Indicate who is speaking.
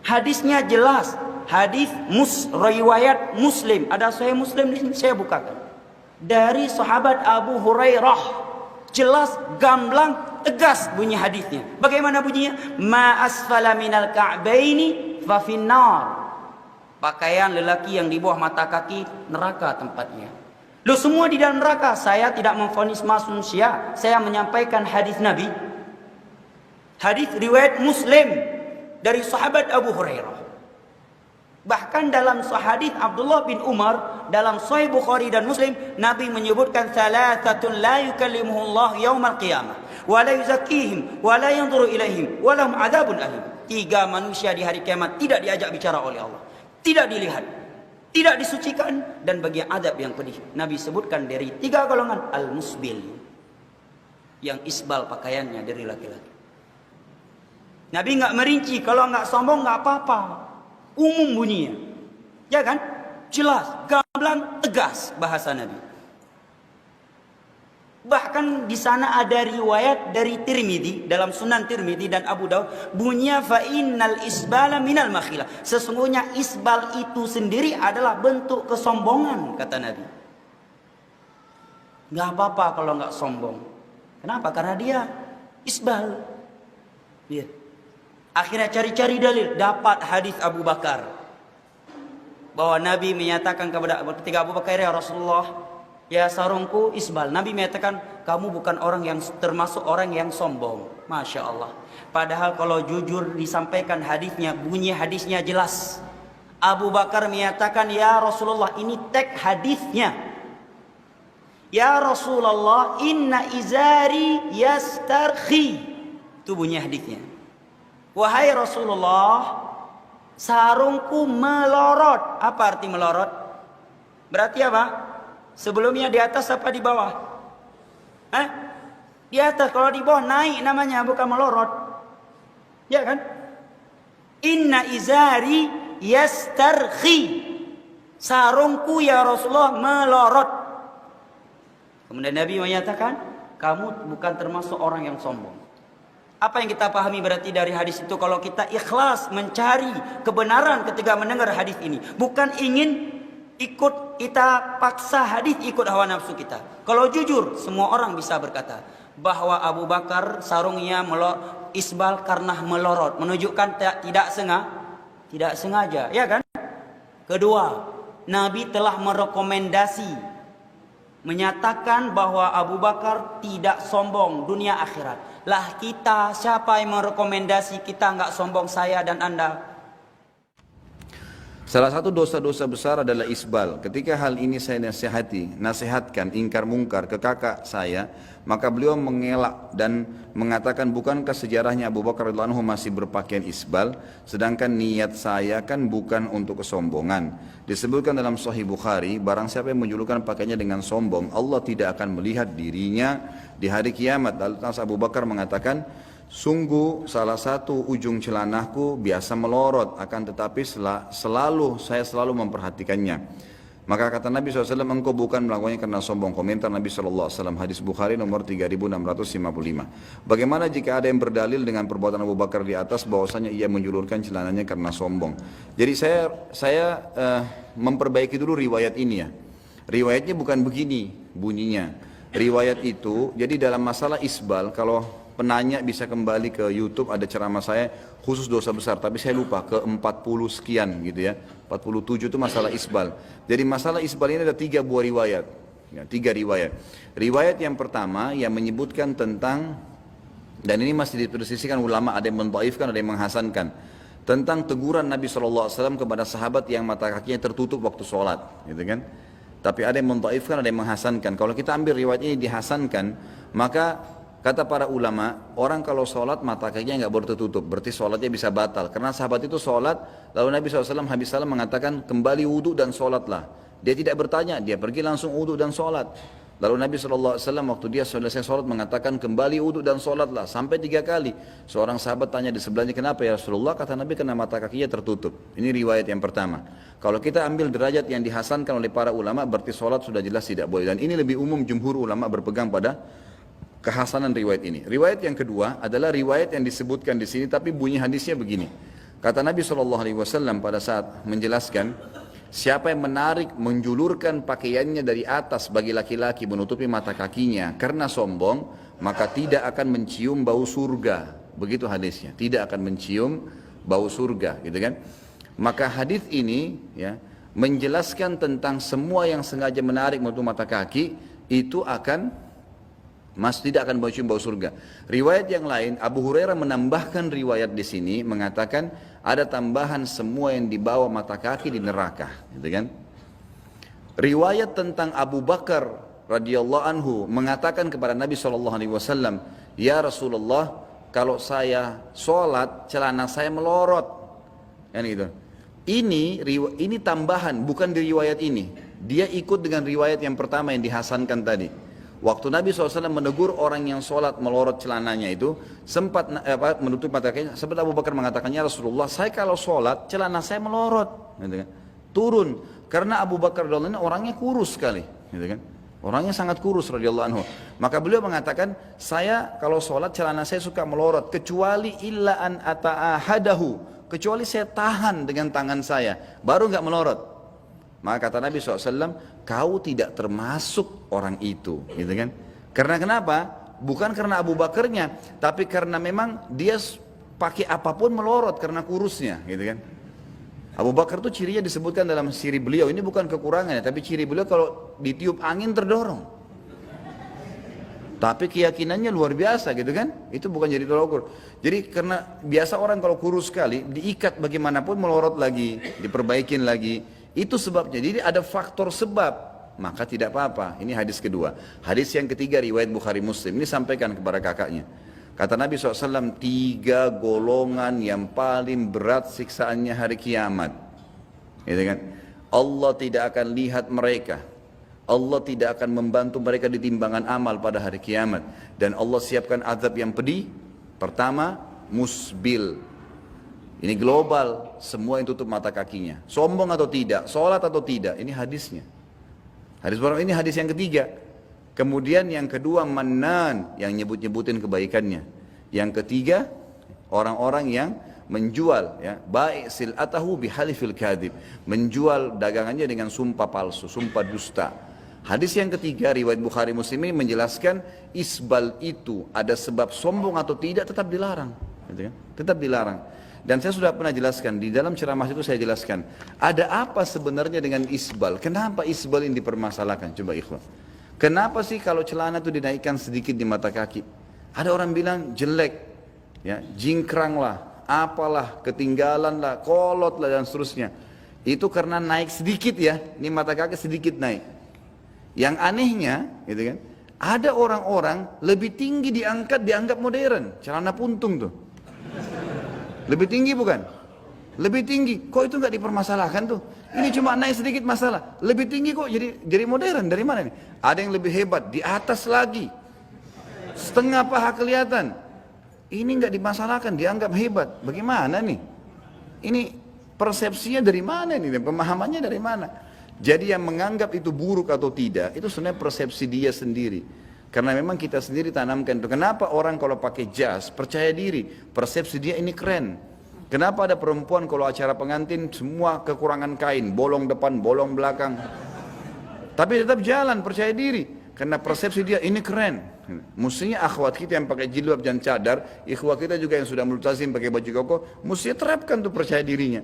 Speaker 1: Hadisnya jelas. Hadis riwayat Muslim. Ada Sahih Muslim di sini, saya bukakan. Dari sahabat Abu Hurairah. Jelas, gamblang, tegas bunyi hadisnya. Bagaimana bunyinya? Ma asfala minal ka'baini fa finnar. Pakaian lelaki yang di bawah mata kaki, neraka tempatnya. Loh, semua di dalam neraka. Saya tidak memvonis manusia. Saya menyampaikan hadis Nabi. Hadis riwayat Muslim dari sahabat Abu Hurairah. Bahkan dalam hadis Abdullah bin Umar dalam Sahih Bukhari dan Muslim, Nabi menyebutkan thalathatun la yukallimuhullah yaumal qiyamah wa la yuzakkihim wa la yanzuru ilaihim wa lahum adzabun alim. 3 manusia di hari kiamat tidak diajak bicara oleh Allah, tidak dilihat, tidak disucikan, dan bagi adab yang pedih. Nabi sebutkan dari 3 golongan: al-musbil, yang isbal pakaiannya dari laki-laki. Nabi nggak merinci, kalau nggak sombong nggak apa-apa, umum bunyinya, ya kan? Jelas, gamblang, tegas bahasa Nabi. Bahkan di sana ada riwayat dari Tirmidzi, dalam Sunan Tirmidzi dan Abu Daud, bunyinya fa innal isbala minal makhilah. Sesungguhnya isbal itu sendiri adalah bentuk kesombongan, kata Nabi. Nggak apa-apa kalau nggak sombong. Kenapa? Karena dia isbal. Ya. Akhirnya cari-cari dalil, dapat hadis Abu Bakar bahwa Nabi menyatakan ketika Abu Bakar, ya Rasulullah, ya sarungku isbal. Nabi menyatakan, kamu bukan orang yang termasuk orang yang sombong. Masya Allah. Padahal kalau jujur disampaikan hadisnya, bunyi hadisnya jelas. Abu Bakar menyatakan, ya Rasulullah, ini teks hadisnya. Ya Rasulullah, inna izari yastarkhi. Itu bunyi hadisnya. Wahai Rasulullah, sarungku melorot. Apa arti melorot? Berarti apa? Sebelumnya di atas apa di bawah? Di atas. Kalau di bawah naik namanya, bukan melorot. Ya kan? Inna izari yastarkhi. Sarungku ya Rasulullah melorot. Kemudian Nabi menyatakan, kamu bukan termasuk orang yang sombong. Apa yang kita pahami berarti dari hadis itu? Kalau kita ikhlas mencari kebenaran ketika mendengar hadis ini, bukan ingin ikut kita paksa hadis, ikut hawa nafsu kita. Kalau jujur, semua orang bisa berkata bahwa Abu Bakar sarungnya isbal karena melorot, menunjukkan tidak sengaja, ya kan? Kedua, Nabi telah merekomendasi, menyatakan bahwa Abu Bakar tidak sombong dunia akhirat. Lah kita, siapa yang merekomendasi kita nggak sombong, saya dan Anda?
Speaker 2: Salah satu dosa-dosa besar adalah isbal. Ketika hal ini saya nasihatkan ingkar mungkar ke kakak saya, maka beliau mengelak dan mengatakan, bukankah sejarahnya Abu Bakar radhiyallahu anhu masih berpakaian isbal, sedangkan niat saya kan bukan untuk kesombongan. Disebutkan dalam Sahih Bukhari, barang siapa yang menjulukan pakaiannya dengan sombong, Allah tidak akan melihat dirinya di hari kiamat. Lalu Abu Bakar mengatakan, sungguh salah satu ujung celanahku biasa melorot, akan tetapi saya selalu memperhatikannya. Maka kata Nabi SAW, engkau bukan melakukannya karena sombong. Komentar Nabi SAW, hadis Bukhari nomor 3655. Bagaimana jika ada yang berdalil dengan perbuatan Abu Bakar di atas bahwasanya ia menjulurkan celananya karena sombong? Jadi saya memperbaiki dulu riwayat ini ya. Riwayatnya bukan begini bunyinya. Riwayat itu, jadi dalam masalah isbal, kalau penanya bisa kembali ke YouTube, ada ceramah saya khusus dosa besar, tapi saya lupa ke 40 sekian gitu ya, 47 itu masalah isbal. Jadi masalah isbal ini ada 3 buah riwayat ya, 3 riwayat. Riwayat yang pertama yang menyebutkan tentang, dan ini masih dipersisikan ulama, ada yang mendhaifkan, ada yang menghasankan, tentang teguran Nabi SAW kepada sahabat yang mata kakinya tertutup waktu sholat gitu kan. Tapi ada yang mendhaifkan, ada yang menghasankan. Kalau kita ambil riwayat ini dihasankan, maka kata para ulama, orang kalau sholat mata kakinya nggak boleh tertutup, berarti sholatnya bisa batal. Karena sahabat itu sholat, lalu Nabi SAW habis salam mengatakan, kembali wudhu dan sholatlah. Dia tidak bertanya, dia pergi langsung wudhu dan sholat. Lalu Nabi SAW waktu dia selesai sholat mengatakan, kembali wudhu dan sholatlah, sampai 3 kali. Seorang sahabat tanya di sebelahnya, kenapa ya Rasulullah? Kata Nabi, karena mata kakinya tertutup. Ini riwayat yang pertama. Kalau kita ambil derajat yang dihasankan oleh para ulama, berarti sholat sudah jelas tidak boleh. Dan ini lebih umum, jumhur ulama berpegang pada kehasanan riwayat ini. Riwayat yang kedua adalah riwayat yang disebutkan di sini, tapi bunyi hadisnya begini. Kata Nabi SAW pada saat menjelaskan, siapa yang menarik, menjulurkan pakaiannya dari atas bagi laki-laki menutupi mata kakinya karena sombong, maka tidak akan mencium bau surga. Begitu hadisnya, tidak akan mencium bau surga, gitu kan? Maka hadis ini ya menjelaskan tentang semua yang sengaja menarik menutup mata kaki itu tidak akan mencium bau surga. Riwayat yang lain, Abu Hurairah menambahkan riwayat di sini mengatakan ada tambahan semua yang dibawa mata kaki di neraka, gitu kan? Riwayat tentang Abu Bakar radhiyallahu anhu mengatakan kepada Nabi SAW, ya Rasulullah, kalau saya sholat celana saya melorot, kan gitu. Ini tambahan, bukan di riwayat ini. Dia ikut dengan riwayat yang pertama yang dihasankan tadi. Waktu Nabi SAW menegur orang yang sholat melorot celananya itu, sempat menutup mata kakinya, sempat Abu Bakar mengatakannya, Rasulullah, saya kalau sholat celana saya melorot, gitu kan? Turun, karena Abu Bakar radhiyallahu anhu orangnya kurus sekali, gitu kan? Orangnya sangat kurus radhiyallahu anhu. Maka beliau mengatakan, saya kalau sholat celana saya suka melorot, kecuali illa an ata'ahadahu, kecuali saya tahan dengan tangan saya, baru nggak melorot. Maka kata Nabi SAW, kau tidak termasuk orang itu, gitu kan? Karena kenapa? Bukan karena Abu Bakarnya, tapi karena memang dia pakai apapun melorot karena kurusnya, gitu kan? Abu Bakar itu cirinya disebutkan dalam ciri beliau, ini bukan kekurangannya, tapi ciri beliau kalau ditiup angin terdorong. Tapi keyakinannya luar biasa, gitu kan? Itu bukan jadi tolak ukur. Jadi karena biasa orang kalau kurus sekali, diikat bagaimanapun melorot lagi, diperbaikin lagi. Itu sebabnya. Jadi ada faktor sebab, maka tidak apa-apa. Ini hadis kedua. Hadis yang ketiga riwayat Bukhari Muslim. Ini sampaikan kepada kakaknya. Kata Nabi SAW, 3 golongan yang paling berat siksaannya hari kiamat. Gitu kan? Allah tidak akan lihat mereka. Allah tidak akan membantu mereka di timbangan amal pada hari kiamat. Dan Allah siapkan azab yang pedih. Pertama, musbil. Ini global, semua yang tutup mata kakinya. Sombong atau tidak, sholat atau tidak, ini hadisnya. Ini hadis yang ketiga. Kemudian yang kedua, mannan, yang nyebut-nyebutin kebaikannya. Yang ketiga, orang-orang yang menjual, ya, baik sil'atahu bihalifil kadhib, menjual dagangannya dengan sumpah palsu, sumpah dusta. Hadis yang ketiga, riwayat Bukhari Muslim ini menjelaskan isbal itu ada sebab sombong atau tidak tetap dilarang, gitu kan? Tetap dilarang. Dan saya sudah pernah jelaskan, di dalam ceramah itu saya jelaskan, ada apa sebenarnya dengan isbal? Kenapa isbal ini dipermasalahkan? Coba ikhwan. Kenapa sih kalau celana itu dinaikkan sedikit di mata kaki? Ada orang bilang jelek, ya, jingkrang lah, apalah, ketinggalan lah, kolot lah dan seterusnya. Itu karena naik sedikit ya, ini mata kaki sedikit naik. Yang anehnya, gitu kan, ada orang-orang lebih tinggi dianggap modern, celana puntung tuh. Lebih tinggi bukan? Lebih tinggi. Kok itu nggak dipermasalahkan tuh? Ini cuma naik sedikit masalah. Lebih tinggi kok jadi modern. Dari mana nih? Ada yang lebih hebat di atas lagi. Setengah paha kelihatan. Ini nggak dimasalahkan, dianggap hebat. Bagaimana nih? Ini persepsinya dari mana nih? Pemahamannya dari mana? Jadi yang menganggap itu buruk atau tidak, itu sebenarnya persepsi dia sendiri. Karena memang kita sendiri tanamkan itu. Kenapa orang kalau pakai jas percaya diri, persepsi dia ini keren. Kenapa ada perempuan kalau acara pengantin semua kekurangan kain, bolong depan, bolong belakang. Tapi tetap jalan percaya diri. Karena persepsi dia ini keren. Mestinya akhwat kita yang pakai jilbab dan cadar, ikhwat kita juga yang sudah multazim pakai baju koko, mestinya terapkan tuh percaya dirinya.